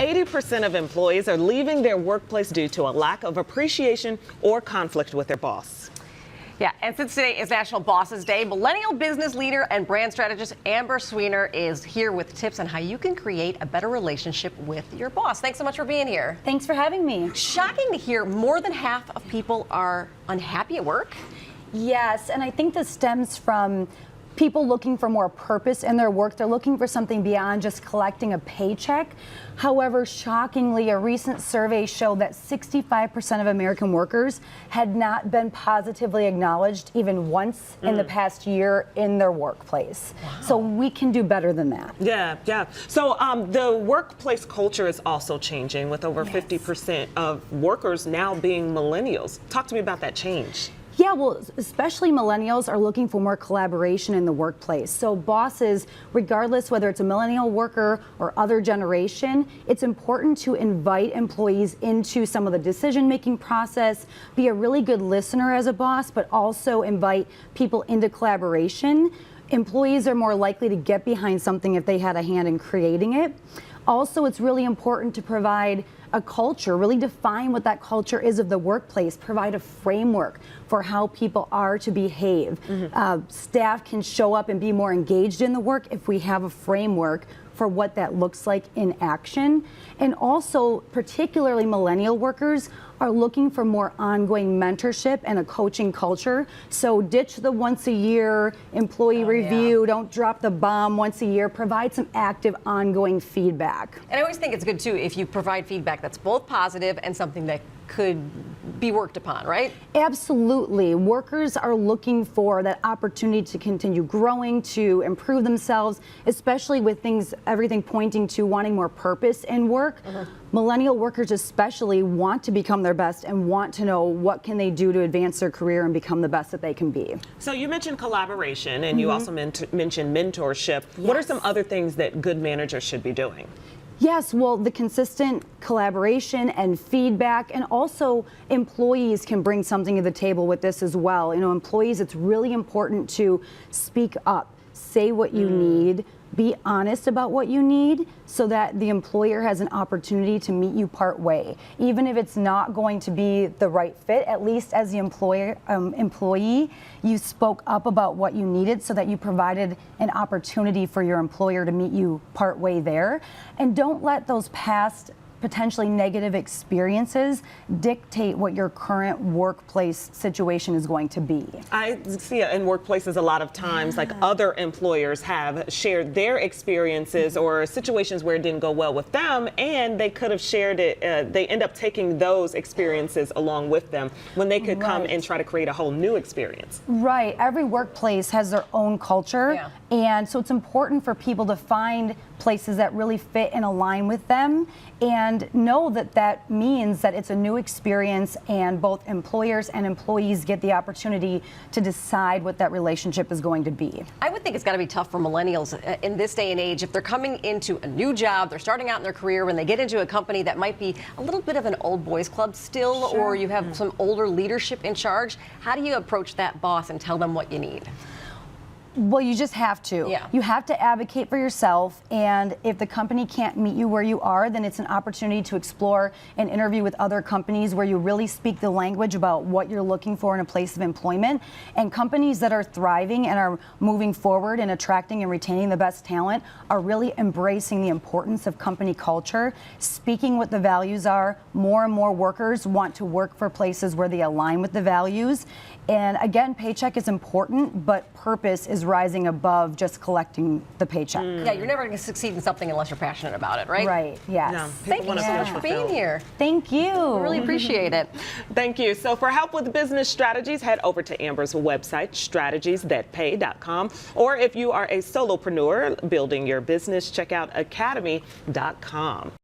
80% of employees are leaving their workplace due to a lack of appreciation or conflict with their boss. Yeah, and since today is National Bosses Day, millennial business leader and brand strategist Amber Swenor is here with tips on how you can create a better relationship with your boss. Thanks so much for being here. Thanks for having me. Shocking to hear more than half of people are unhappy at work. Yes, and I think this stems from people looking for more purpose in their work. They're looking for something beyond just collecting a paycheck. However, shockingly, a recent survey showed that 65% of American workers had not been positively acknowledged even once in the past year in their workplace. Wow. So we can do better than that. Yeah. So the workplace culture is also changing, with over 50% of workers now being millennials. Talk to me about that change. Yeah, well, especially millennials are looking for more collaboration in the workplace. So bosses, regardless whether it's a millennial worker or other generation, it's important to invite employees into some of the decision-making process, be a really good listener as a boss, but also invite people into collaboration. Employees are more likely to get behind something if they had a hand in creating it. Also, it's really important to provide a culture, really define what that culture is of the workplace, provide a framework for how people are to behave. Staff can show up and be more engaged in the work if we have a framework for what that looks like in action. And also, particularly millennial workers are looking for more ongoing mentorship and a coaching culture. So ditch the once a year employee review, don't drop the bomb once a year, provide some active ongoing feedback. And I always think it's good too if you provide feedback that's both positive and something that could be worked upon, right? Absolutely. Workers are looking for that opportunity to continue growing, to improve themselves, especially with everything pointing to wanting more purpose in work. Millennial workers especially want to become their best and want to know what can they do to advance their career and become the best that they can be. So you mentioned collaboration, and you also mentioned mentorship. Yes. What are some other things that good managers should be doing? Yes, well, the consistent collaboration and feedback, and also employees can bring something to the table with this as well. You know, employees, it's really important to speak up, say what you need, be honest about what you need, so that the employer has an opportunity to meet you part way. Even if it's not going to be the right fit, at least as the employee, you spoke up about what you needed so that you provided an opportunity for your employer to meet you part way there. And don't let those past potentially negative experiences dictate what your current workplace situation is going to be. I see it in workplaces a lot of times, like other employers have shared their experiences or situations where it didn't go well with them, and they could have shared it, they end up taking those experiences along with them when they could come and try to create a whole new experience. Right, every workplace has their own culture, and so it's important for people to find places that really fit and align with them, and know that that means that it's a new experience, and both employers and employees get the opportunity to decide what that relationship is going to be. I would think it's got to be tough for millennials in this day and age if they're coming into a new job, they're starting out in their career, when they get into a company that might be a little bit of an old boys club still, or you have some older leadership in charge. How do you approach that boss and tell them what you need? Well, you just have to. You have to advocate for yourself, and if the company can't meet you where you are, then it's an opportunity to explore and interview with other companies where you really speak the language about what you're looking for in a place of employment. And companies that are thriving and are moving forward and attracting and retaining the best talent are really embracing the importance of company culture, speaking what the values are. More and more workers want to work for places where they align with the values. And again, paycheck is important, but purpose is rising above just collecting the paycheck. Yeah, you're never going to succeed in something unless you're passionate about it, right? Right, yes. Yeah, Thank you so much for being here. Thank you. I really appreciate it. Thank you. So for help with business strategies, head over to Amber's website, strategiesthatpay.com. Or if you are a solopreneur building your business, check out academy.com.